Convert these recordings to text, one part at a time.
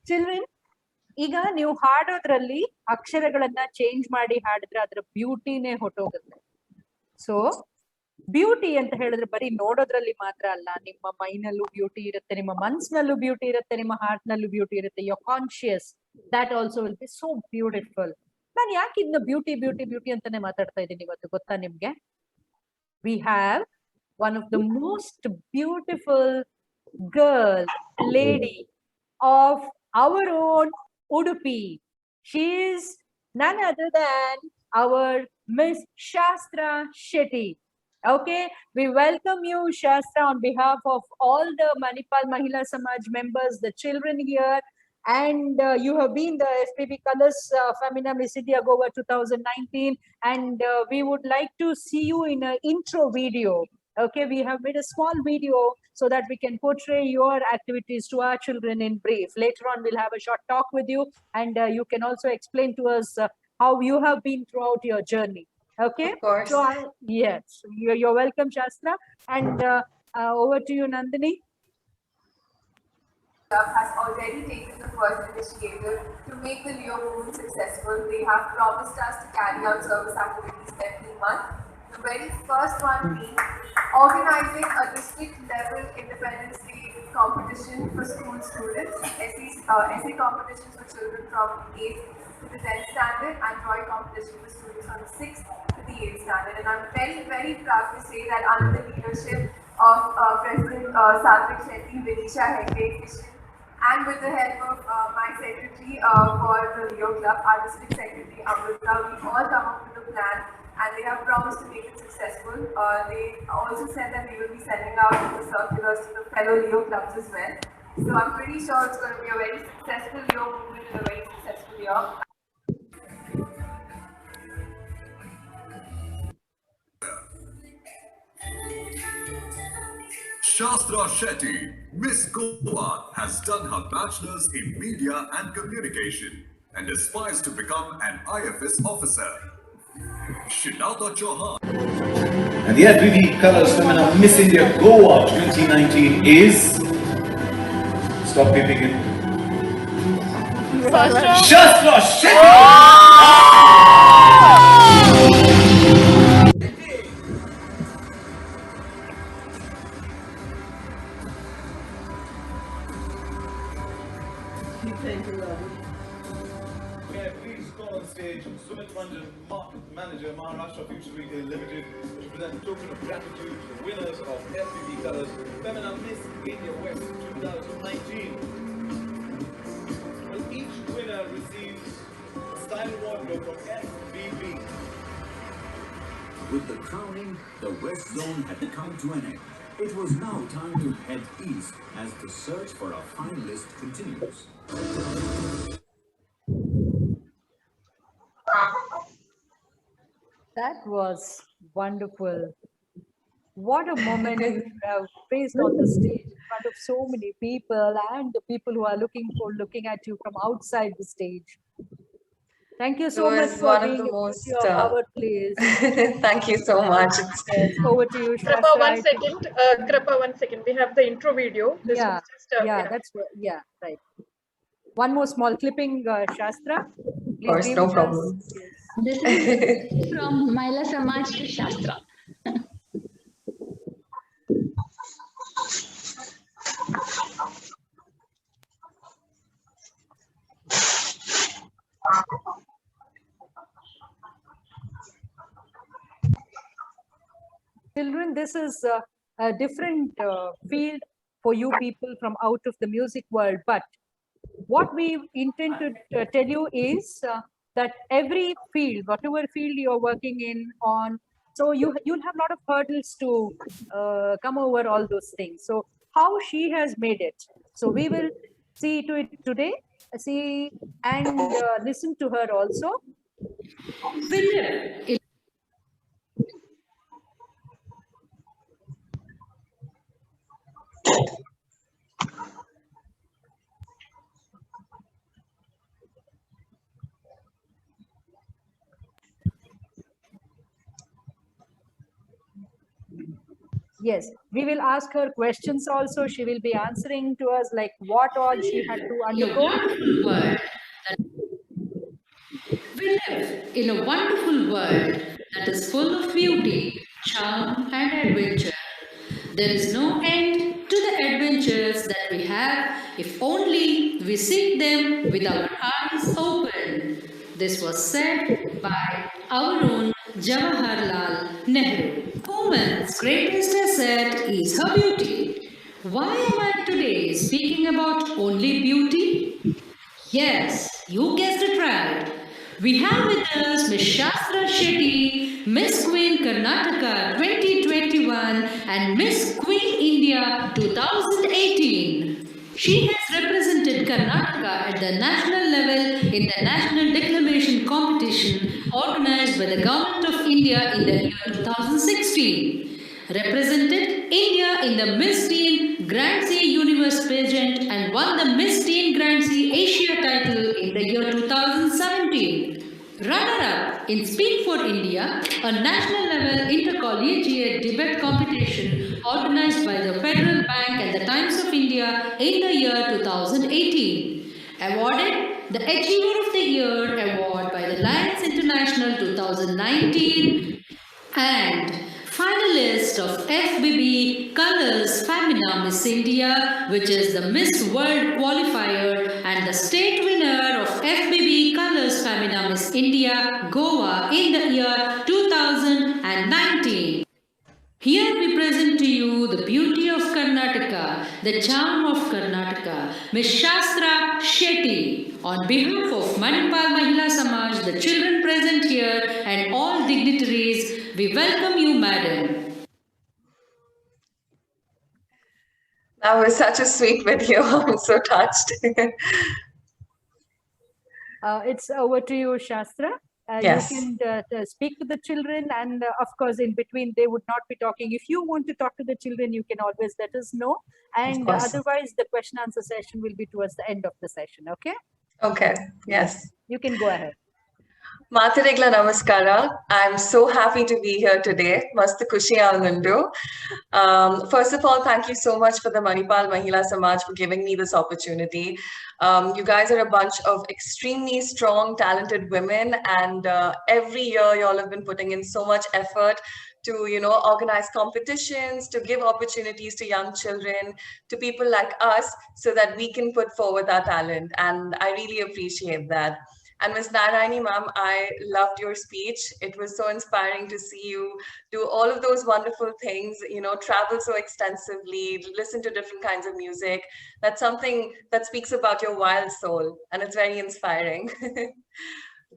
Children, ಈಗ ನೀವು ಹಾಡೋದ್ರಲ್ಲಿ ಅಕ್ಷರಗಳನ್ನ change ಮಾಡಿ ಹಾಡಿದ್ರೆ ಅದರ ಬ್ಯೂಟಿನೇ ಹೊಟ್ಟೋಗುತ್ತೆ. ಸೊ ಬ್ಯೂಟಿ ಅಂತ ಹೇಳಿದ್ರೆ ಬರೀ ನೋಡೋದ್ರಲ್ಲಿ ಮಾತ್ರ ಅಲ್ಲ, ನಿಮ್ಮ ಮೈನಲ್ಲೂ ಬ್ಯೂಟಿ ಇರುತ್ತೆ, ನಿಮ್ಮ ಮನ್ಸಿನಲ್ಲೂ ಬ್ಯೂಟಿ ಇರುತ್ತೆ, ನಿಮ್ಮ ಹಾರ್ಟ್ ನಲ್ಲೂ ಬ್ಯೂಟಿ ಇರುತ್ತೆ. Your conscious that also will be so beautiful. ನಾನು ಯಾಕೆ ಇದನ್ನ ಬ್ಯೂಟಿ ಬ್ಯೂಟಿ ಬ್ಯೂಟಿ ಅಂತಾನೆ ಮಾತಾಡ್ತಾ ಇದ್ದೀನಿ ಇವತ್ತು ಗೊತ್ತಾ ನಿಮ್ಗೆ? We have one of the most beautiful girl, lady of our own Udupi. She is none other than our Miss Shaasthra Shetty. Okay, we welcome you, Shastra, on behalf of all the Manipal Mahila Samaj members, the children here, and you have been the SPB Colors Femina Miss India Goa 2019, and we would like to see you in an intro video. Okay, we have made a small video so that we can portray your activities to our children in brief. Later on, we'll have a short talk with you, and you can also explain to us how you have been throughout your journey. Okay. Of course. So yes, you're welcome, Shastra. And over to you, Nandini. Has already taken the first initiative to make the Leo movement successful. They have promised us to carry out service activities every month. The very first one being organizing a district level Independence Day competition for school students, essay competitions for children from 8th to the 10th standard, and drawing competition for students from the 6th to the 8th standard. And I'm very, very proud to say that under the leadership of President Shaasthra Shetty, Vinisha Hegde, and with the help of my secretary for the Leo Club, our district secretary Amrita, we all come up with a plan, and they have promised to make it successful. They also said that they will be sending out the circulars to the fellow Leo clubs as well. So I'm pretty sure it's going to be a very successful Leo movement and a very successful year. Shaasthra Shetty, Miss Goa, has done her bachelor's in media and communication and aspires to become an IFS officer. Shinata Chauhan. And the SPB Colors Femina Miss India Goa 2019 is... Stop beeping it. Shaasthra Shetty! Manager, Maharashtra Future Retail Limited, to present a token of gratitude to the winners of SPB Colors Femina Miss India West 2019. Well, each winner receives a style wardrobe from SPB. With the crowning, the West Zone had come to an end. It was now time to head east as the search for a finalist continues. That was wonderful. What a moment you have faced on the stage in front of so many people, and the people who are looking at you from outside the stage. Thank you so much for being our place. Thank you so much. Yes, over to you, Shastra. Kripa, one second. We have the intro video. This Yeah, was just, that's what, yeah, right. One more small clipping, Shastra. Of course, no problem. Yes. This is from Mahila Samaj to Shastra. Children, this is a different field for you people from out of the music world, but what we intend to tell you is that every field, whatever field you're working on, so you'll have a lot of hurdles to come over all those things. So how she has made it, so we will see to it today, see and listen to her also. Yes, we will ask her questions also. She will be answering to us like what all she had to In a undergo. wonderful world, we live in a wonderful world that is full of beauty, charm, and adventure. There is no end to the adventures that we have if only we seek them with our eyes open. This was said by our own Jawaharlal Nehru. Woman's greatest asset is her beauty. Why am I today speaking about only beauty? Yes, you guessed it right. We have with us Miss Shaasthra Shetty, Miss Queen Karnataka 2021 and Miss Queen India 2018. She has represented Karnataka at the national level in the National Declamation Competition organized by the Government of India in the year 2016. Represented India in the Miss Teen Grand Prix Universe pageant and won the Miss Teen Grand Prix Asia title in the year 2017. Runner-up in Speak for India, a national level intercollegiate debate competition organized by the Federal Bank and the Times of India in the year 2018. Awarded the Achiever of the Year award by the Lions International 2019 and finalist of FBB Colors Femina Miss India, which is the Miss World qualifier, and the state winner of FBB Colors Femina Miss India, Goa in the year 2019. Here we present to you the beauty of Karnataka, the charm of Karnataka, Miss Shaasthra Shetty. On behalf of Manipal Mahila Samaj, the children present here and all dignitaries, we welcome you, madam. That was such a sweet video. I'm so touched. It's over to you, Shastra. Yes. You can speak to the children, and of course, in between, they would not be talking. If you want to talk to the children, you can always let us know. And otherwise, the question answer session will be towards the end of the session. Okay? Okay. Yes. You can go ahead. Matarigla Namaskara. I'm so happy to be here today. Mast Kushi Agundu. First of all, thank you so much for the Manipal Mahila Samaj for giving me this opportunity. You guys are a bunch of extremely strong, talented women, and every year you all have been putting in so much effort to, you know, organize competitions, to give opportunities to young children, to people like us, so that we can put forward our talent. And I really appreciate that. And Ms. Narayani ma'am, I loved your speech. It was so inspiring to see you do all of those wonderful things, you know, travel so extensively, listen to different kinds of music. That's something that speaks about your wild soul, and it's very inspiring.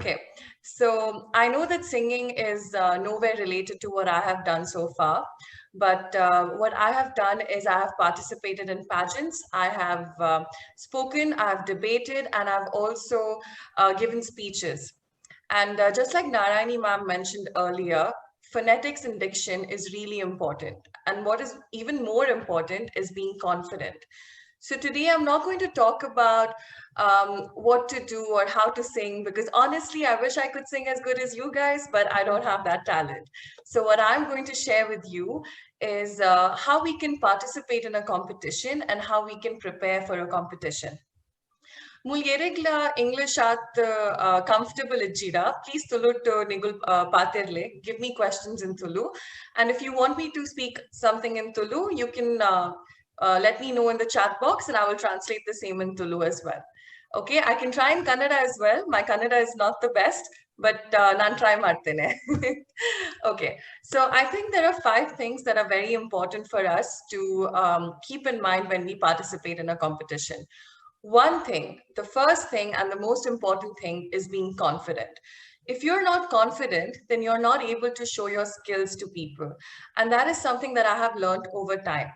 Okay, so I know that singing is nowhere related to what I have done so far, but what I have done is I have participated in pageants, I have spoken, I have debated, and I've also given speeches. And just like Narayani ma'am mentioned earlier, phonetics and diction is really important. And what is even more important is being confident. So today I'm not going to talk about what to do or how to sing, because honestly, I wish I could sing as good as you guys, but I don't have that talent. So what I'm going to share with you is how we can participate in a competition and how we can prepare for a competition. Mulyeregla English at comfortable Ijira. Please Tulu to Nigul Paterle. Give me questions in Tulu. And if you want me to speak something in Tulu, you can let me know in the chat box and I will translate the same in Tulu as well. Okay, I can try in Kannada as well. My Kannada is not the best, but nan try martene. Okay, so I think there are 5 things that are very important for us to keep in mind when we participate in a competition. One thing, the first thing and the most important thing is being confident. If you're not confident, then you're not able to show your skills to people. And that is something that I have learned over time.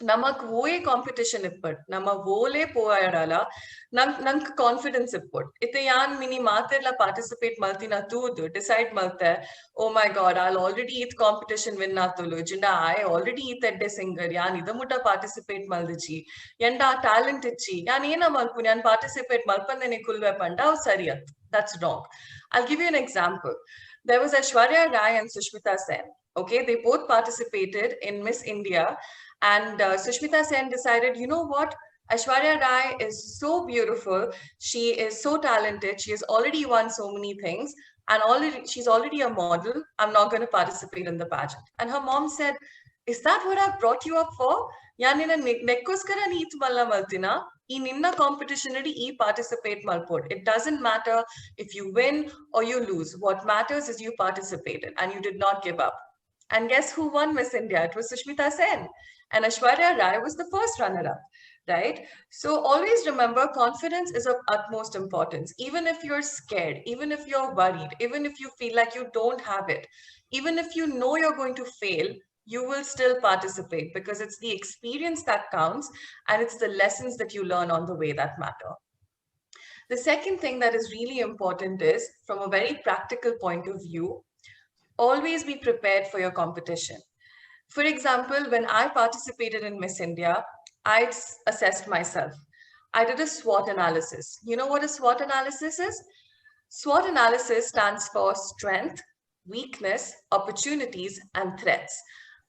Namak voe competition ippod. Nama vole poayadala. Nank confidence ippod. Ite yan mini materla participate maltina tudu. Decide malte. Oh my God, I'll already eat competition win na tulu. Jinda I already eat at singer. Yan idamuta participate maldichi. Yanda talent ichi. Yan ena malpun yan participate malpandene kulve panda sariyat. That's wrong. I'll give you an example. There was Aishwarya Rai and Sushmita Sen. Okay, they both participated in Miss India, and Sushmita Sen decided, you know what? Aishwarya Rai is so beautiful. She is so talented. She has already won so many things, and she's already a model. I'm not going to participate in the pageant. And her mom said, "Is that what I brought you up for? Yanina nekkoskara neet malla maltina. In ninna competition e participate malpod. It doesn't matter if you win or you lose. What matters is you participated and you did not give up." And guess who won Miss India? It was Sushmita Sen. And Aishwarya Rai was the first runner-up, right? So always remember, confidence is of utmost importance. Even if you're scared, even if you're worried, even if you feel like you don't have it, even if you know you're going to fail, you will still participate because it's the experience that counts and it's the lessons that you learn on the way that matter. The second thing that is really important is, from a very practical point of view, always be prepared for your competition. For example, when I participated in Miss India, I assessed myself. I did a SWOT analysis. You know what a SWOT analysis is? SWOT analysis stands for strength, weakness, opportunities, and threats.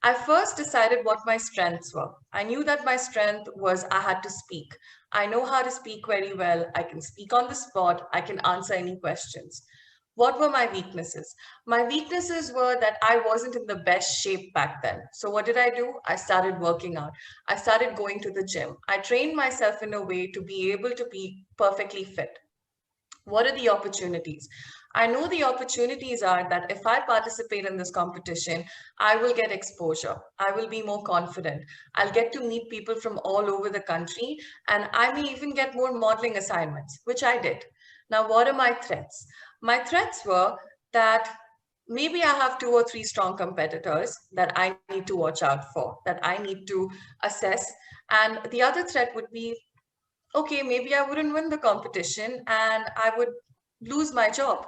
I first decided what my strengths were. I knew that my strength was I had to speak. I know how to speak very well. I can speak on the spot. I can answer any questions. What were my weaknesses? My weaknesses were that I wasn't in the best shape back then. So what did I do? I started working out. I started going to the gym. I trained myself in a way to be able to be perfectly fit. What are the opportunities? I know the opportunities are that if I participate in this competition, I will get exposure. I will be more confident. I'll get to meet people from all over the country, and I may even get more modeling assignments, which I did. Now, what are my threats? My threats were that maybe I have 2 or 3 strong competitors that I need to watch out for, that I need to assess. And the other threat would be, okay, maybe I wouldn't win the competition and I would lose my job.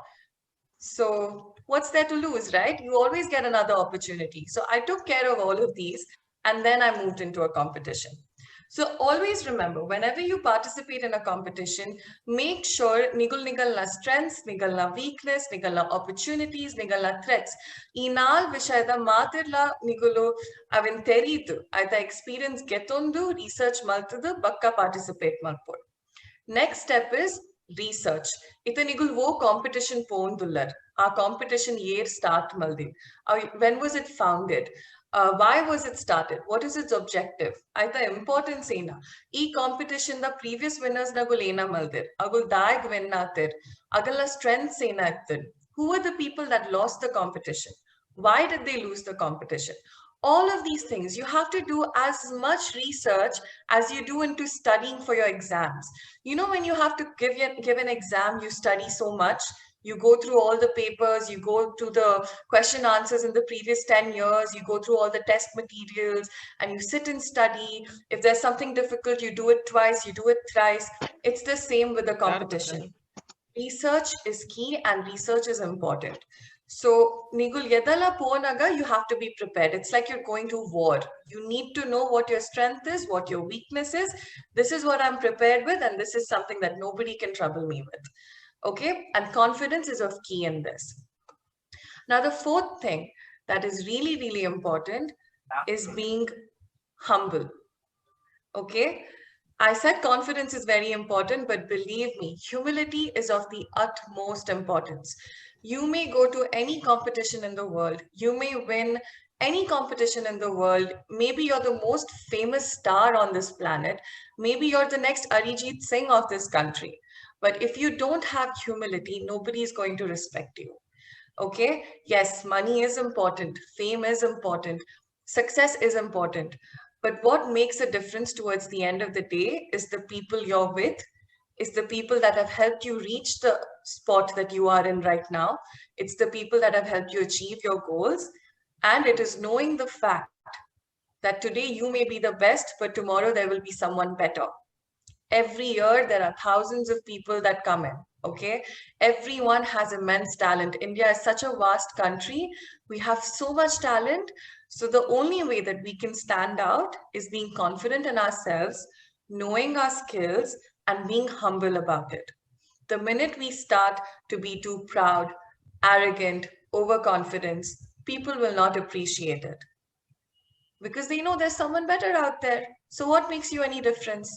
So what's there to lose, right? You always get another opportunity. So I took care of all of these and then I moved into a competition. So always remember, whenever you participate in a competition, make sure nigala strengths, nigala weakness, nigala opportunities, nigala threats. Inal vishayada matirla nigulu avin teridu, aita experience getondu, research maltudu, bakka participate malpod. Next step is research. Itanigul wo competition pondullar. Our competition year start maldi. When was it founded? Why was it started? What is its objective? Aita importance ena. E competition the previous winners nagul ena maldir. Agul daig winnatir. Agala strengths ena aktir. Who were the people that lost the competition? Why did they lose the competition? All of these things, you have to do as much research as you do into studying for your exams. You know, when you have to give an exam, you study so much. You go through all the papers, you go to the question answers in the previous 10 years, you go through all the test materials, and you sit and study. If there's something difficult, you do it twice, you do it thrice. It's the same with the competition. Research is key and research is important. So, Nigul Yedala Ponaga, you have to be prepared. It's like you're going to war. You need to know what your strength is, what your weakness is. This is what I'm prepared with, and this is something that nobody can trouble me with. Okay? And confidence is of key in this. Now, the fourth thing that is really, really important is being humble. Okay? I said confidence is very important, but believe me, humility is of the utmost importance. You may go to any competition in the world. You may win any competition in the world. Maybe you're the most famous star on this planet. Maybe you're the next Arijit Singh of this country. But if you don't have humility, nobody is going to respect you. Okay? Yes, money is important. Fame is important. Success is important. But what makes a difference towards the end of the day is the people you're with, is the people that have helped you reach the spot that you are in right now. It's the people that have helped you achieve your goals. And it is knowing the fact that today you may be the best, but tomorrow there will be someone better. Every year, there are thousands of people that come in, okay? Everyone has immense talent. India is such a vast country. We have so much talent. So the only way that we can stand out is being confident in ourselves, knowing our skills, and being humble about it. The minute we start to be too proud, arrogant, overconfident, people will not appreciate it because they know there's someone better out there. So what makes you any difference,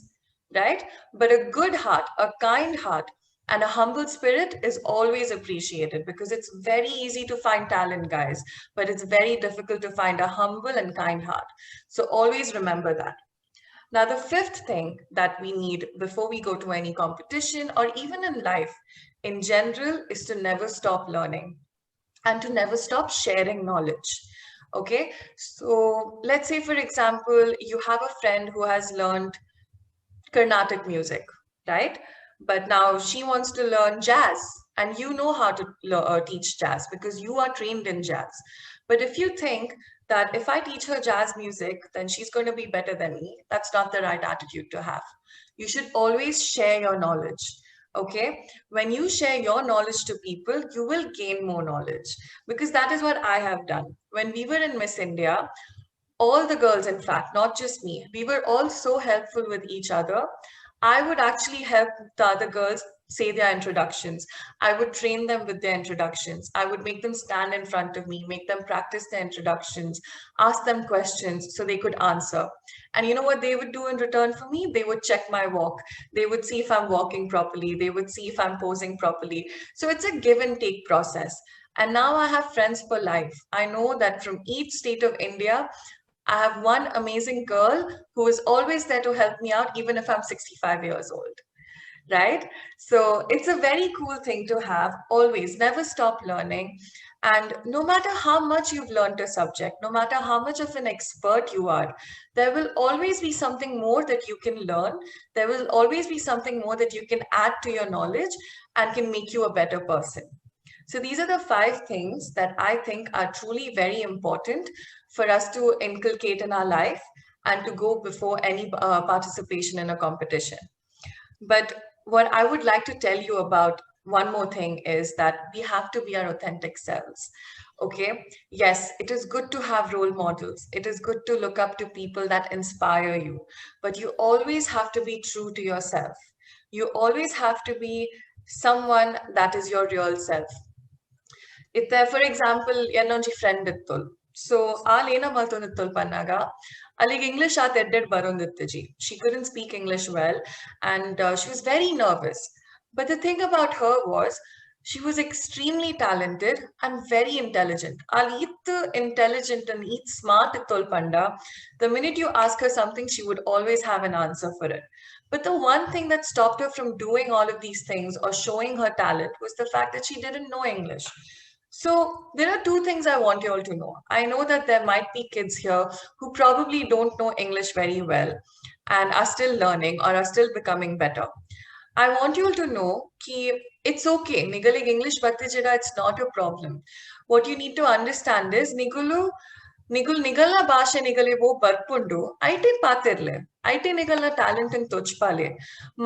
right? But a good heart, a kind heart, and a humble spirit is always appreciated because it's very easy to find talent, guys, but it's very difficult to find a humble and kind heart. So always remember that. Now, the fifth thing that we need before we go to any competition or even in life in general is to never stop learning and to never stop sharing knowledge. Okay, so let's say, for example, you have a friend who has learned Carnatic music, right? But now she wants to learn jazz, and you know how to teach jazz because you are trained in jazz. But if you think that if I teach her jazz music, then she's going to be better than me, that's not the right attitude to have. You should always share your knowledge. Okay, when you share your knowledge to people, you will gain more knowledge because that is what I have done. When we were in Miss India, all the girls, in fact, not just me, we were all so helpful with each other. I would actually help the other girls say their introductions. I would train them with their introductions. I would make them stand in front of me, make them practice their introductions, ask them questions so they could answer. And you know what they would do in return for me? They would check my walk. They would see if I'm walking properly. They would see if I'm posing properly. So it's a give and take process. And now I have friends for life. I know that from each state of India, I have one amazing girl who is always there to help me out, even if I'm 65 years old, right? So it's a very cool thing to have, always, never stop learning. And no matter how much you've learned a subject, no matter how much of an expert you are, there will always be something more that you can learn. There will always be something more that you can add to your knowledge and can make you a better person. So these are the 5 things that I think are truly very important for us to inculcate in our life and to go before any participation in a competition. But what I would like to tell you about one more thing is that we have to be our authentic selves. Okay. Yes, it is good to have role models. It is good to look up to people that inspire you, but you always have to be true to yourself. You always have to be someone that is your real self. For example, ಏನೊಂಜಿ friend ಇತ್ತುಲ್ so ಆಲ್ ಏನ ಮಲ್ತೊಂದಿತ್ತುಲ್ ಪನ್ನಾಗ ಅಲ್ಲಿಗೆ ಇಂಗ್ಲಿಷ್ ಆತ್ ಎಡ್ಡೆಡ್ ಬರೋಂದಿತ್ತಜಿ. She couldn't speak English well and she was very nervous. But the thing about her was she was extremely talented and very intelligent. Al eat intelligent and eat smart ittol panda. The minute you ask her something, she would always have an answer for it. But the one thing that stopped her from doing all of these things or showing her talent was the fact that she didn't know English. So there are 2 things I want you all to know. I know that there might be kids here who probably don't know English very well and are still learning or are still becoming better. I want you all to know that it's okay. Nigalig English battijeda, it's not a problem. What you need to understand is nigala bhashe nigalevo barpundu IT patirle. IT nigala talent in tochpale.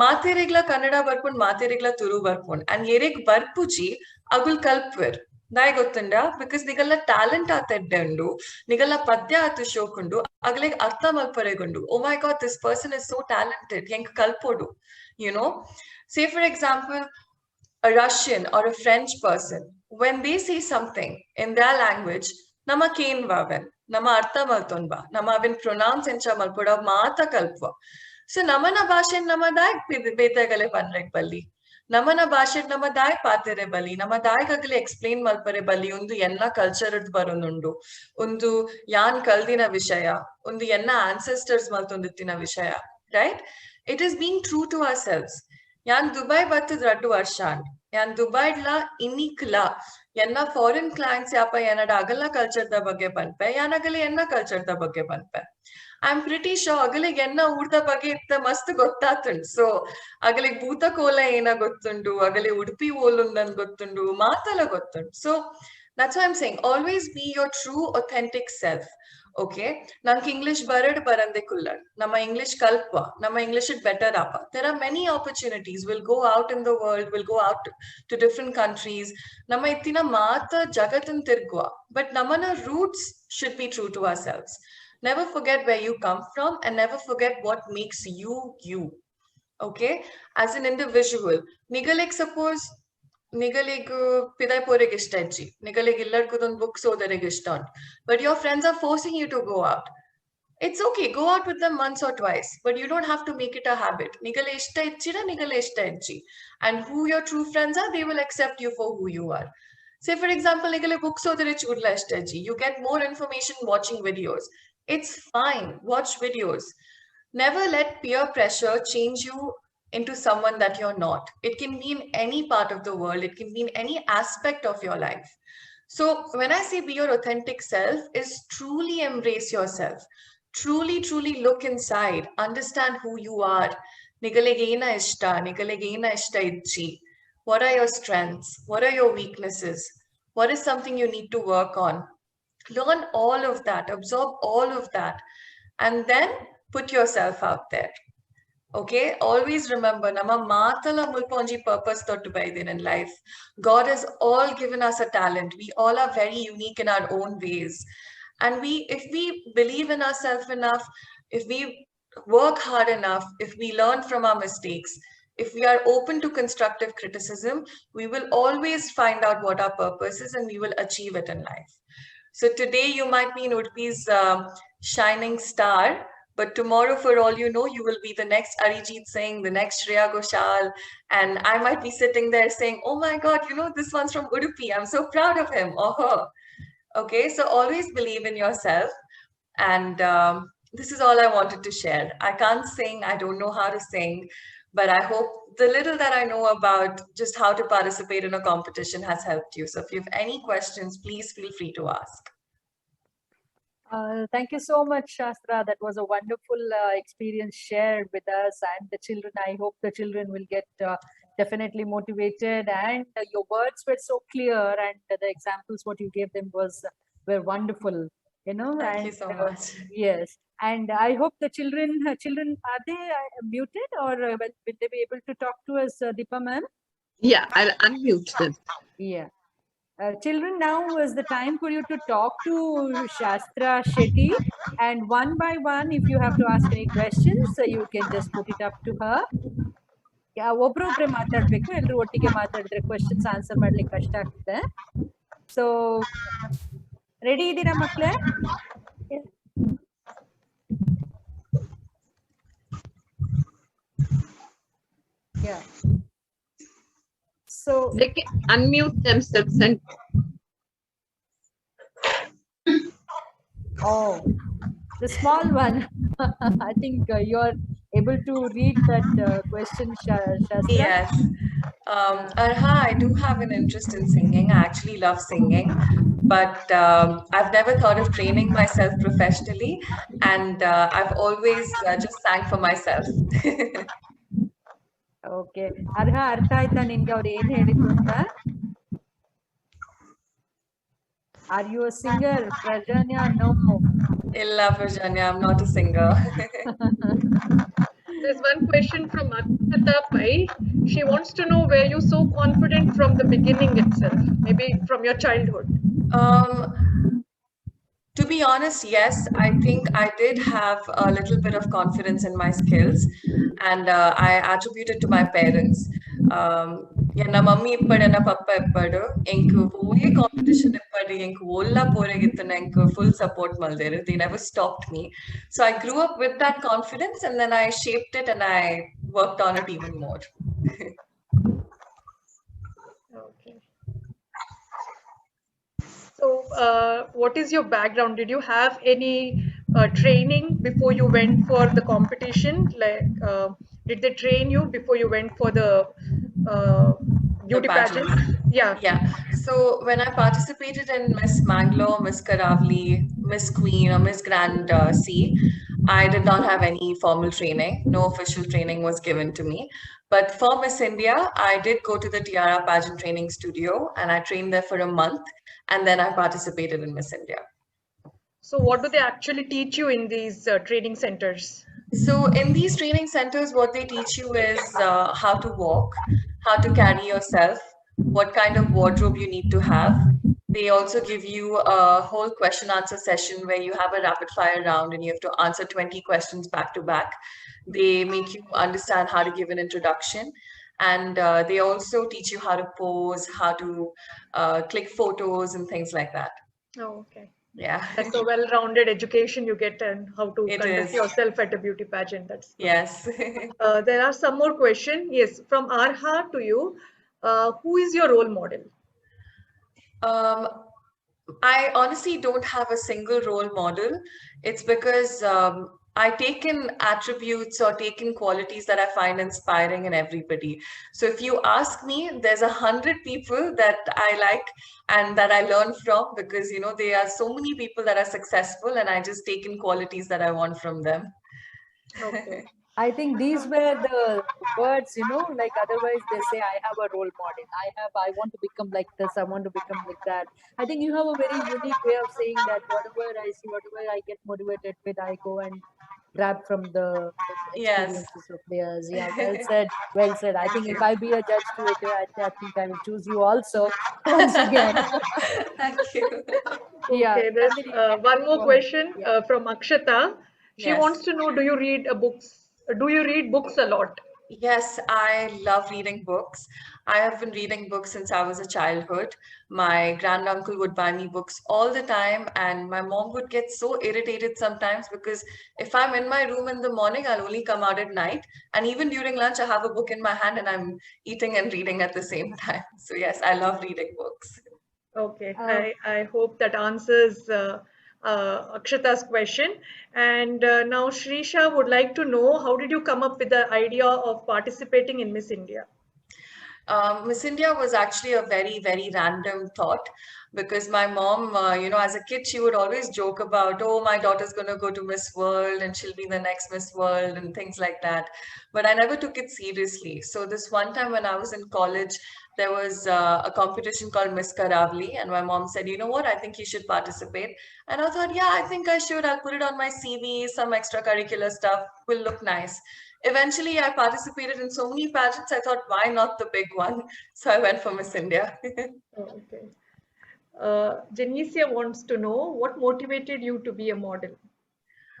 Materegla kannada barpund materegla turu barpund. And yerek barpuji agul kalpver. Dai ಗೊತ್ತುಂಡ because ನಿಗಲ್ಲ talent ಆತಡ್ಡು ನಿಗಲ್ಲ ಪದ್ಯ ಆತು ಶೋಕುಂಡು ಅಗಲಿಗೆ ಅರ್ಥ ಮಲ್ಪರೆಗೊಂಡು oh my god this person is so talented ಹೆಂಗ್ ಕಲ್ಪೋಡು you know. Say for example, a Russian or a French person, when they say something in their language, nama kain vaven, nama artha maltonba, nama avin pronounce encha malpoda maata kalpva. So namana bhashen nama daik betagale panrek balli. ನಮ್ಮನ ಭಾಷೆ ನಮ್ಮ ದಾಯ್ ಪಾತೆರೆ ಬಲಿ ನಮ್ಮ ದಾಯ್ಗಾಗಲೇ explain ಮಲ್ಪರೆ ಬಲಿ ಒಂದು ಎಲ್ಲ culture ಬರೋನುಂಡು ಒಂದು ಯಾನ್ ಕಲ್ದಿನ ವಿಷಯ ಒಂದು ಎನ್ನ ಆನ್ಸೆಸ್ಟರ್ಸ್ ಮಲ್ತೊಂದಿತ್ತಿನ ವಿಷಯ right. It is being true to ourselves. Yan Dubai battad 2 ವರ್ಷ yan Dubai la inikla yanna foreign clients yapa yanada agala culture da ಬಗ್ಗೆ ಪನ್ಪೆ ಯಾನಗಲೆ ಎನ್ನ culture da ಬಗ್ಗೆ ಪನ್ಪೆ. I'm pretty sure ಅಗಲಿಗೆ ಎನ್ನ ಊಟದ ಬಗ್ಗೆ ಇತ್ತ ಮಸ್ತ್ ಗೊತ್ತಾತುಂಡು. ಸೊ ಅಗಲಿಗೆ ಭೂತ ಕೋಲ ಏನ ಗೊತ್ತುಂಡು, ಅಗಲಿ Udupi ಓಲುಂದನ್ ಗೊತ್ತುಂಡು, ಮಾತಲ ಗೊತ್ತುಂಡು. So that's why I'm saying always be your true authentic self. Okay, nank English barande kullad. Nama English kalpwa. Nama English it better apa. There are many opportunities. We'll go out in the world. We'll go out to different countries. Nama ittina maata jagatin tirgwa. But namana roots should be true to ourselves. Never forget where you come from and never forget what makes you you. Okay, as an individual. Nigalek suppose ನಿಗಲಿಗೂ ಪಿದಾಯ್ಪೋರಿಗೆ ಇಷ್ಟ ಇಜ್ಜಿ ನಿಗಲಿಗೆ ಎಲ್ಲರಿಗೂ books ಓದೋರಿಗೆ ಇಷ್ಟ ಉಂಟು. But your friends are forcing you to go out. It's okay, go out with them once or twice, but you don't have to make it a habit. Nigale ishta ichchira, nigale ishta ichchi. And who your true friends are, they will accept you for who you are. Say for example, nigale books odare chudla ishta ichchi. You get more information watching videos. It's fine, watch videos. Never let peer pressure change you into someone that you're not. It can be in any part of the world, it can be in any aspect of your life. So when I say be your authentic self, is truly embrace yourself. Truly look inside, understand who you are. Nigalige ena ishta, nigalige ena ishta ichi. What are your strengths? What are your weaknesses? What is something you need to work on? Learn all of that, absorb all of that, and then put yourself out there. Okay, always remember, nama matala mulponji purpose thottu baidin in life. God has all given us a talent. We all are very unique in our own ways. And if we believe in ourselves enough, if we work hard enough, if we learn from our mistakes, if we are open to constructive criticism, we will always find out what our purpose is and we will achieve it in life. So today you might be in Udupi's shining star, but tomorrow, for all you know, you will be the next Arijit Singh, the next Shreya Ghoshal, and I might be sitting there saying, oh my God, this one's from Udupi. I'm so proud of him or her. Okay, so always believe in yourself. And this is all I wanted to share. I can't sing, I don't know how to sing, but I hope the little that I know about just how to participate in a competition has helped you. So if you have any questions, please feel free to ask. Thank you so much, Shaasthra. That was a wonderful experience shared with us and the children. I hope the children will get definitely motivated, and your words were so clear, and the examples what you gave them were wonderful. Thank you so much. Yes, and I hope the children are they muted, or will they be able to talk to us, Deepa ma'am? Yeah, I'll unmute them. Yeah. Children, now is the time for you to talk to Shaasthra Shetty, and one by one, if you have to ask any questions, you can just put it up to her. ಒಬ್ರೊಬ್ರೆ ಮಾತಾಡ್ಬೇಕು, ಎಲ್ರು ಒಟ್ಟಿಗೆ ಮಾತಾಡಿದ್ರೆ questions answer ಮಾಡ್ಲಿಕ್ಕೆ ಕಷ್ಟ ಆಗ್ತದೆ. So ready ಇದ್ದೀರಾ ಮಕ್ಳೇ? Yeah. So they can unmute themselves and oh, the small one. I think you're able to read that question, Shaasthra. Yes. Arha, I do have an interest in singing. I actually love singing, but I've never thought of training myself professionally, and I've always just sang for myself. Okay. Arha, ಅರ್ಥ ಆಯ್ತಾ ನಿನ್ಗೆ ಅವ್ರು ಏನ್ ಹೇಳಿದ್ರು ಅಂತ? Are you a singer, Prajanya? No. Illa Prajanya, I'm not a singer. There's one question from Akshata Pai. She wants to know, were you so confident from the beginning itself, maybe from your childhood? To be honest, yes, I think I did have a little bit of confidence in my skills, and I attribute it to my parents. Na mummy ippada na papa ippada enku oye competition ippada enku olla poregittana enku full support malderu. They never stopped me. So I grew up with that confidence, and then I shaped it and I worked on it even more. Okay. So what is your background? Did you have any training before you went for the competition? Like, did they train you before you went for the beauty pageant? Yeah. So when I participated in Miss Mangalore, Miss Karavli, Miss Queen, or Miss Grand C, I did not have any formal training. No official training was given to me. But for Miss India, I did go to the Tiara pageant training studio, and I trained there for a month, and then I participated in Miss India. So what do they actually teach you in these training centers? So in these training centers, what they teach you is how to walk, how to carry yourself, what kind of wardrobe you need to have. They also give you a whole question answer session where you have a rapid fire round and you have to answer 20 questions back to back. They make you understand how to give an introduction. And they also teach you how to pose, how to click photos and things like that. Oh, okay. Yeah. That's a well-rounded education you get and how to It conduct is. yourself at a beauty pageant. That's good. Yes. There are some more questions. Yes, from Arha to you. Who is your role model? I honestly don't have a single role model. It's because I take in attributes or take in qualities that I find inspiring in everybody. So if you ask me, there's 100 people that I like and that I learn from, because you know there are so many people that are successful, and I just take in qualities that I want from them. Okay. I think these were the words, like otherwise they say, I have a role model. I want to become like this. I want to become like that. I think you have a very unique way of saying that whatever I see, whatever I get motivated with, I go and grab from the Yes. experiences of theirs. Yeah, well said. Well said. I think if I be a judge to it, I think I will choose you also once again. Thank you. Yeah. Okay, there's Nandini, one more go ahead. question Yeah. from Akshata. She Yes. wants to know, do you read books? Do you read books a lot? Yes, I love reading books. I have been reading books since I was a childhood. My granduncle would buy me books all the time, and my mom would get so irritated sometimes because if I'm in my room in the morning, I'll only come out at night. And even during lunch, I have a book in my hand and I'm eating and reading at the same time. So, yes, I love reading books. Okay, Um, I hope that answers Akshata's question. And now Shrisha would like to know, how did you come up with the idea of participating in Miss India? Miss India was actually a very, very random thought because my mom, as a kid, she would always joke about, oh, my daughter's going to go to Miss World and she'll be the next Miss World and things like that. But I never took it seriously. So this one time when I was in college, there was a competition called Miss Karavli, and my mom said, you know what, I think you should participate. And I thought, yeah, I think I should. I'll put it on my CV, some extracurricular stuff will look nice. Eventually, I participated in so many pageants, I thought, why not the big one? So I went for Miss India. Oh, okay. Janicia wants to know, what motivated you to be a model?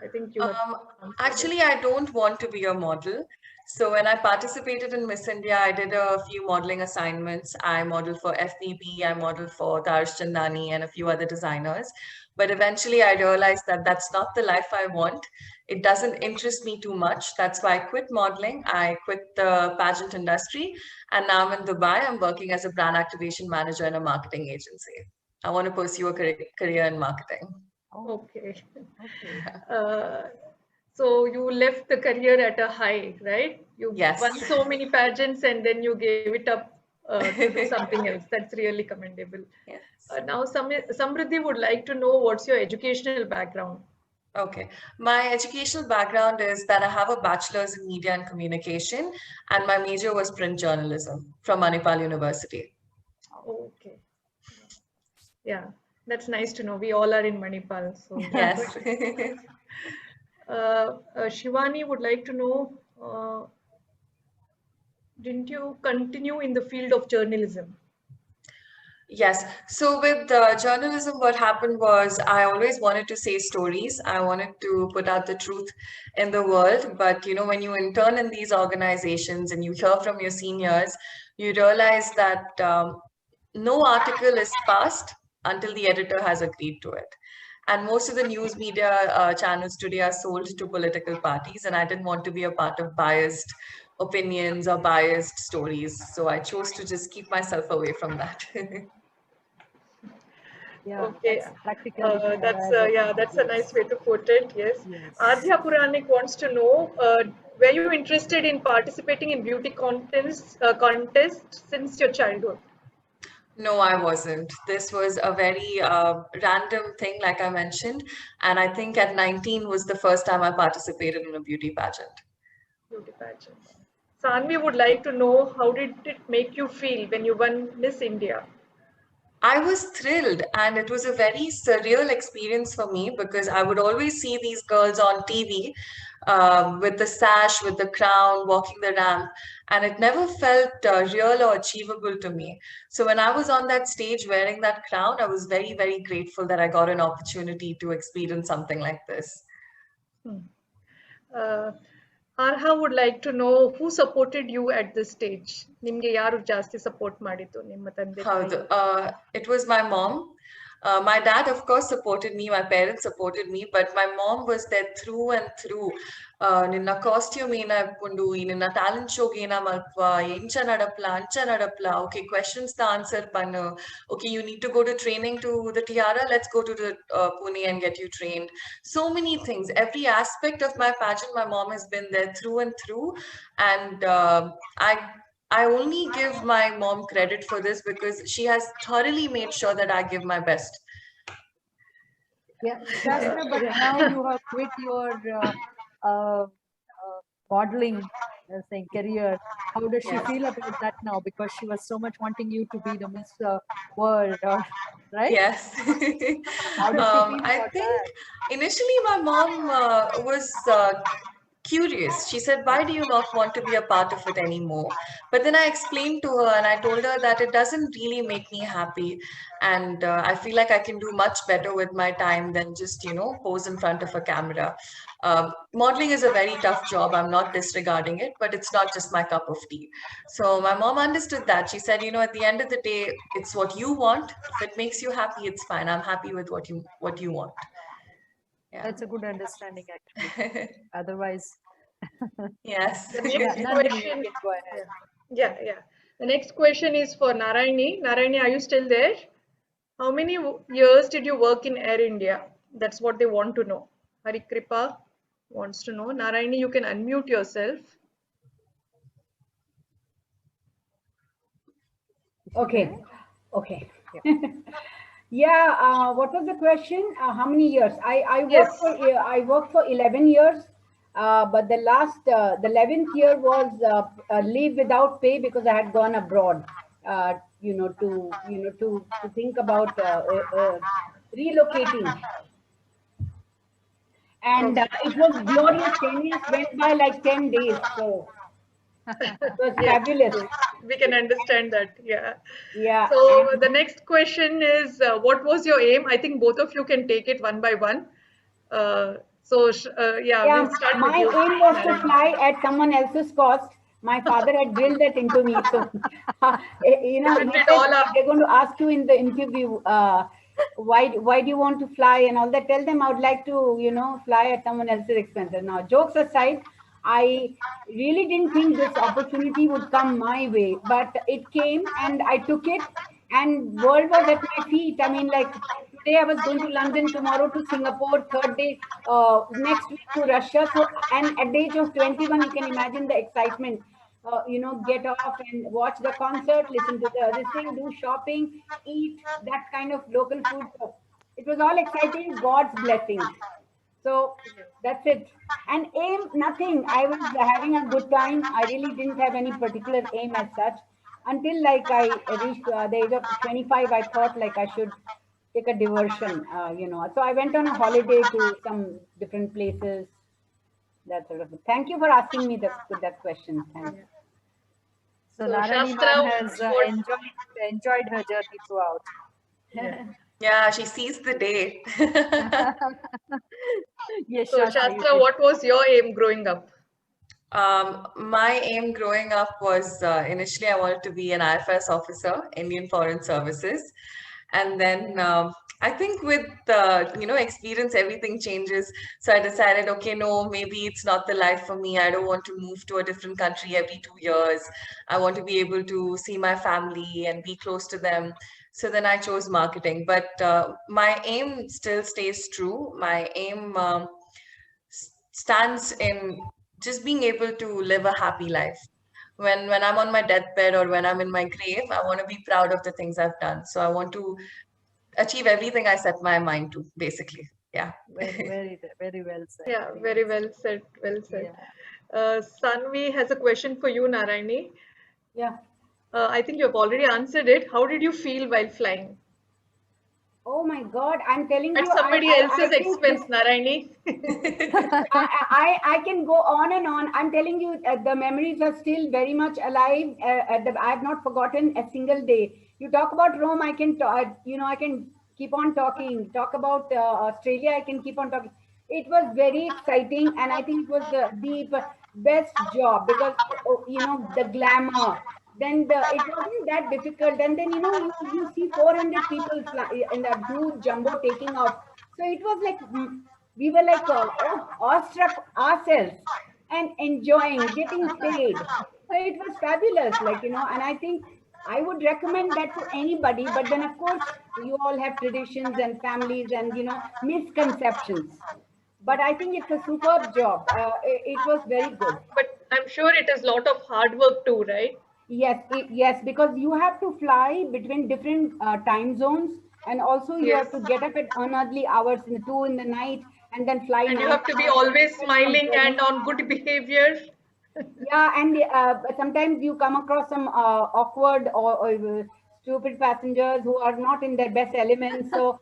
I think you have answered it. Actually, I don't want to be a model. So when I participated in Miss India, I did a few modeling assignments. I modeled for FBB, I modeled for Tarsh Chandani and a few other designers. But eventually I realized that that's not the life I want. It doesn't interest me too much. That's why I quit modeling. I quit the pageant industry. And now I'm in Dubai. I'm working as a brand activation manager in a marketing agency. I want to pursue a career in marketing. Okay. Okay. So you left the career at a high, right? You Yes. won so many pageants and then you gave it up to do something else. That's really commendable. Yes. Now, Samriddhi would like to know, what's your educational background? Okay. My educational background is that I have a bachelor's in media and communication, and my major was print journalism from Manipal University. Okay. Yeah, that's nice to know. We all are in Manipal. So, Yes. Shivani would like to know, didn't you continue in the field of journalism? Yes. So with journalism, what happened was I always wanted to say stories. I wanted to put out the truth in the world. But, when you intern in these organizations and you hear from your seniors, you realize that no article is passed until the editor has agreed to it. And most of the news media channels today are sold to political parties. And I didn't want to be a part of biased opinions or biased stories. So I chose to just keep myself away from that. Yeah, Okay, that's practically that's a nice way to put it. Yes. Yes. Adhya Puranik wants to know, were you interested in participating in beauty contests since your childhood? No, I wasn't. This was a very random thing, like I mentioned. And I think at 19 was the first time I participated in a beauty pageant. Beauty pageant. Sanvi would like to know, how did it make you feel when you won Miss India? I was thrilled, and it was a very surreal experience for me because I would always see these girls on TV with the sash, with the crown, walking the ramp, and it never felt real or achievable to me. So when I was on that stage wearing that crown, I was very, very grateful that I got an opportunity to experience something like this. Uh, Arha would like to know who supported you at this stage. ನಿಮ್ಗೆ ಯಾರು ಜಾಸ್ತಿ support ಮಾಡಿದ್ದು ನಿಮ್ಮ ತಂದೆ ತಾಯಿ? It was my mom. My dad, of course, supported me. My parents supported me, but my mom was there through and through. Ninna costume ena ippundu, ninna talent show ena malpva, encha nadapla, ancha nadapla. Okay, questions the answer pannu. Okay, you need to go to training to the Tiara. Let's go to the Pune and get you trained. So many things. Every aspect of my pageant, my mom has been there through and through, and I only give my mom credit for this because she has thoroughly made sure that I give my best. Yeah, Shastra, but now you have quit your modeling saying career. How does she feel about that now? Because she was so much wanting you to be the Miss World, or right? Yes. How does she feel I about think that? initially my mom was curious. She said, why do you not want to be a part of it anymore? But then I explained to her and I told her that it doesn't really make me happy. And I feel like I can do much better with my time than just, pose in front of a camera. Modeling is a very tough job. I'm not disregarding it, but it's not just my cup of tea. So my mom understood that. She said, at the end of the day, it's what you want. If it makes you happy, it's fine. I'm happy with what you want. Yeah. That's a good understanding, actually. Otherwise, yes. The next Nandini, question. you can go ahead. Yeah. The next question is for Narayani. Narayani, are you still there? How many years did you work in Air India? That's what they want to know. Harikripa wants to know. Narayani, you can unmute yourself. Okay. Yeah. What was the question? How many years? I worked for 11 years. But the 11th year was leave without pay because I had gone abroad. To think about relocating. And it was glorious. 10 years went by like 10 days. So it was fabulous. We can understand that. Yeah. Yeah. So the next question is, what was your aim? I think both of you can take it one by one. We'll start with my you. aim was to fly at someone else's cost. My father had drilled that into me. So, he said, they're going to ask you in the interview, why do you want to fly and all that? Tell them I would like to, fly at someone else's expense. Now, jokes aside, I really didn't think this opportunity would come my way, but it came and I took it, and world was at my feet. I mean, like today I was going to London, tomorrow to Singapore, third day, next week to Russia. So, and at the age of 21, you can imagine the excitement. Get off and watch the concert, listen to this thing, do shopping, eat that kind of local food. So it was all exciting, God's blessings. So that's it. And aim, nothing. I was having a good time. I really didn't have any particular aim as such. Until like I reached the age of 25, I thought like I should take a diversion, So I went on a holiday to some different places. That sort of thing. Thank you for asking me that question. Thanks. So Narayani ma'am has enjoyed her journey throughout. Yeah, she sees the day. Yes, so Shastra, what was your aim growing up? My aim growing up was initially I wanted to be an IFS officer, Indian Foreign Services. And then I think with experience, everything changes. So I decided, okay, no, maybe it's not the life for me. I don't want to move to a different country every 2 years. I want to be able to see my family and be close to them. So then I chose marketing. But my aim still stays true. My aim stands in just being able to live a happy life. When I'm on my deathbed or when I'm in my grave, I want to be proud of the things I've done. So I want to achieve everything I set my mind to, basically. Yeah. Very, very well said. Yeah, very well said. Well said. Sanvi has a question for you, Narayani. Yeah. I think you have already answered it. How did you feel while flying? Oh my God, I'm telling you. At somebody else's expense, Narayani. I can go on and on. I'm telling you, the memories are still very much alive. I have not forgotten a single day. You talk about Rome, I can, I can keep on talking. Talk about Australia, I can keep on talking. It was very exciting, and I think it was deep. best job because the glamour. Then it wasn't that difficult, and then you see 400 people fly in that huge jumbo taking off. So it was like we were like awestruck ourselves and enjoying getting paid. So it was fabulous, like and I think I would recommend that to anybody. But then of course you all have traditions and families and misconceptions, but I think it's a superb job. It was very good. But I'm sure it is a lot of hard work too, right? Yes, yes, because you have to fly between different time zones, and also you Yes. have to get up at unearthly hours in the 2 in the night, and then fly And you 9 have to be hours, always 12 hours smiling journey. and on good behavior. Yeah, and sometimes you come across some awkward or stupid passengers who are not in their best elements. So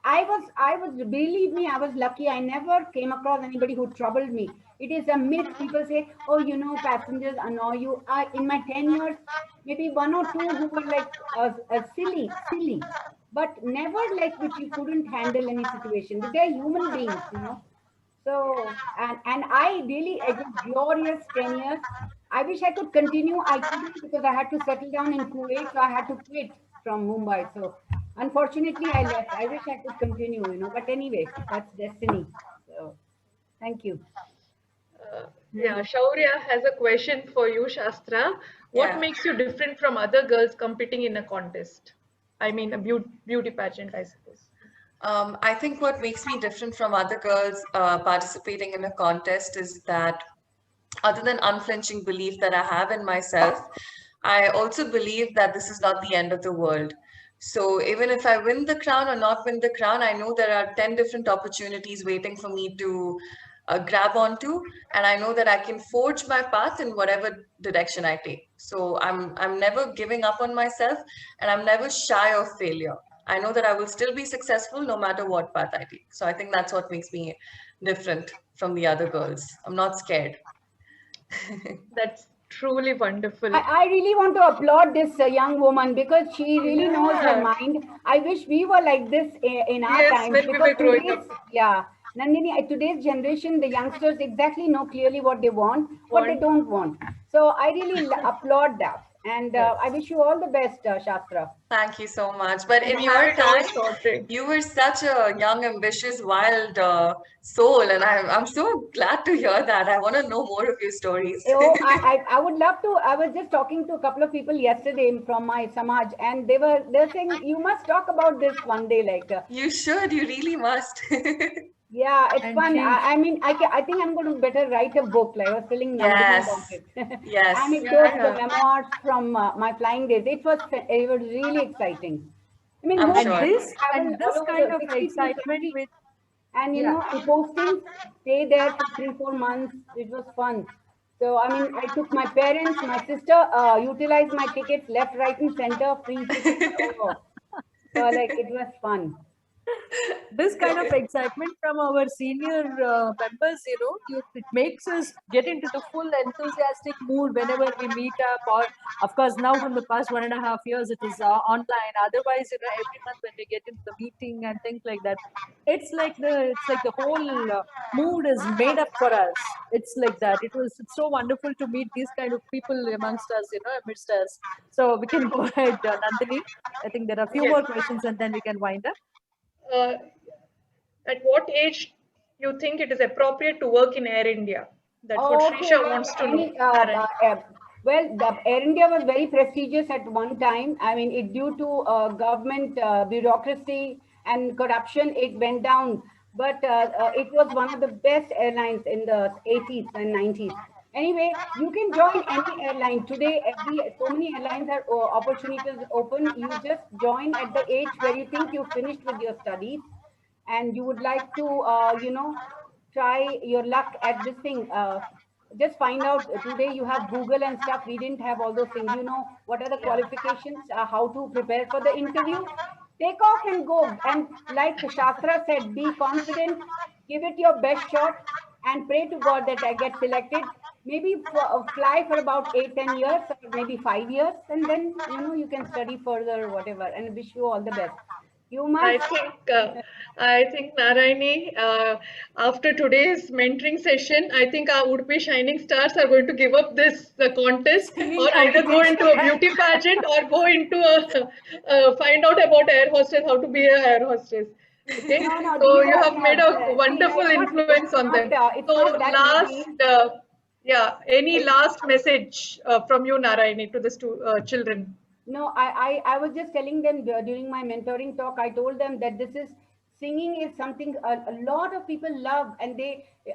I was, believe me, I was lucky. I never came across anybody who troubled me. It is a myth. People say, oh, passengers annoy you. In my 10 years, maybe one or two who were like silly, but never like which you couldn't handle any situation. They're human beings. So, and I really, it was glorious 10 years. I wish I could continue. I couldn't because I had to settle down in Kuwait. So I had to quit from Mumbai. So unfortunately, I left. I wish I could continue. But anyway, that's destiny. So thank you. Yeah, Shaurya has a question for you, Shastra. What Yeah. makes you different from other girls competing in a contest? I mean, a beauty pageant, I suppose. I think what makes me different from other girls participating in a contest is that, other than unflinching belief that I have in myself, I also believe that this is not the end of the world. So even if I win the crown or not win the crown, I know there are 10 different opportunities waiting for me to grab onto, and I know that I can forge my path in whatever direction I take. So I'm never giving up on myself, and I'm never shy of failure. I know that I will still be successful no matter what path I take. So I think that's what makes me different from the other girls. I'm not scared. That's truly wonderful. I really want to applaud this young woman because she really knows her Yeah. mind. I wish we were like this in our Yes, times when we because were growing up. yeah, Nandini, today's generation, the youngsters exactly know clearly what they want, what they don't want. So I really applaud that. And I wish you all the best, Shastra. Thank you so much. But And in we have your it all time, sorted. you were such a young, ambitious, wild soul, and I'm so glad to hear that. I want to know more of your stories. Oh, I would love to. I was just talking to a couple of people yesterday from my Samaj, and they're saying you must talk about this one day. Like, You should. You really must. yeah, it's And fun. she, I mean, I think I'm going to better write a book. Like I was telling Nandini Yes. about it, Yes. anecdotes, the Yeah. memoirs from my flying days. It was really exciting. I mean, I'm moving, and sure. this travel and all this over kind the of 62 excitement countries, with and yeah. and postings, stay there for 3-4 months. It was fun. So I mean, I took my parents, my sister, utilized my tickets left, right, and center, free tickets. Oh, so like it was fun. This kind of excitement from our senior members, it makes us get into the full enthusiastic mood whenever we meet up. Or, of course, now from the past 1.5 years, it is online. Otherwise, every month when we get into the meeting and things like that, it's like the whole mood is made up for us. It's like that. It's so wonderful to meet these kind of people amongst us, amidst us. So we can go ahead, Nandini. I think there are a few Yes. more questions and then we can wind up. Uh, at what age you think it is appropriate to work in Air India? That's what Okay, Shrisha wants to know. Karen. well, the Air India was very prestigious at one time. I mean, it due to government bureaucracy and corruption, it went down. But it was one of the best airlines in the 80s and 90s. Anyway, you can join any airline today. So many airlines are opportunities open. You just join at the age where you think you finished with your studies, and you would like to try your luck at this thing. Just find out. Today you have Google and stuff. We didn't have all those things. What are the qualifications, how to prepare for the interview. Take off and go, and like Shastra said, be confident, give it your best shot, and pray to God that I get selected. Maybe fly for about 8-10 years, or maybe 5 years, and then you can study further or whatever, and wish you all the best. You I must. think Narayani, after today's mentoring session, I think our would be shining stars are going to give up this contest, Singing or either go into a competition. beauty pageant or go into find out about air hostess, how to be a air hostess. Okay, No, no, so these you are, have made a see, wonderful influence on them. it's So not that last, easy. yeah, any It's, last message from you, Narayani, to the children? No, I was just telling them during my mentoring talk, I told them that this is singing is something a lot of people love, and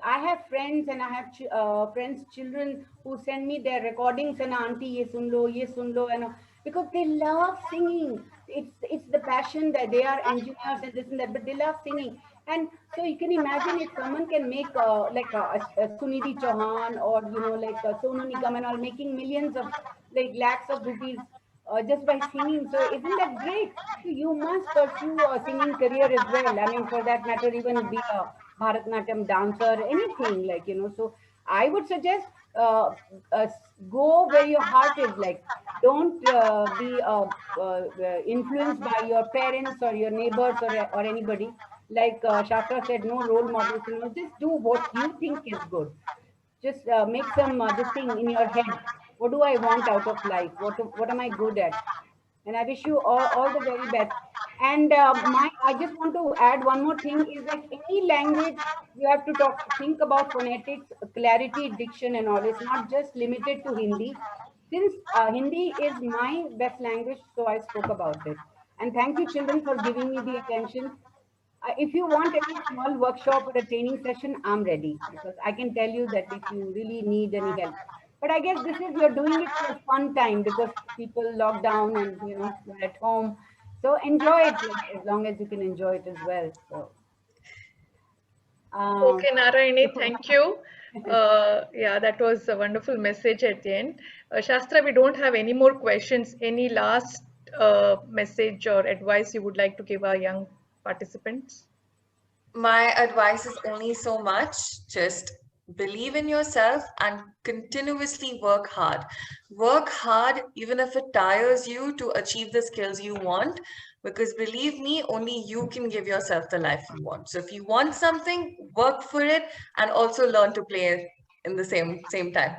I have friends and I have friends, children who send me their recordings and auntie, ye sun lo, and because they love singing. It's the passion that they are engineers and this and that, but they love singing. And so you can imagine if someone can make like a Sunidhi Chauhan or like Sonu Nigam and all making millions of like lakhs of rupees just by singing. So isn't that great? So you must pursue a singing career as well. I mean, for that matter, even be a Bharatanatyam dancer, anything like, So I would suggest uh, go where your heart is. Like, don't be influenced by your parents or your neighbors or anybody. Like Shastra said, no role models. Just do what you think is good. Just make some this thing in your head. What do I want out of life? What am I good at? And I wish you all the very best. And I just want to add one more thing is like any language you have to think about phonetics, clarity, diction, and all. It's not just limited to Hindi. Since Hindi is my best language, so I spoke about it. And thank you, children, for giving me the attention. If you want any small workshop or a training session, I'm ready because I can tell you that if you really need any help. But I guess this is you're doing it for fun time because people locked down and you're at home. So enjoy it like, as long as you can enjoy it as well. So um, Okay, Narayani, thank you. Yeah, that was a wonderful message at the end. Shastra, we don't have any more questions. Any last message or advice you would like to give our young participants? My advice is only so much. Just believe in yourself and continuously work hard. Work hard, even if it tires you, to achieve the skills you want. Because believe me, only you can give yourself the life you want. So if you want something, work for it and also learn to play in the same time.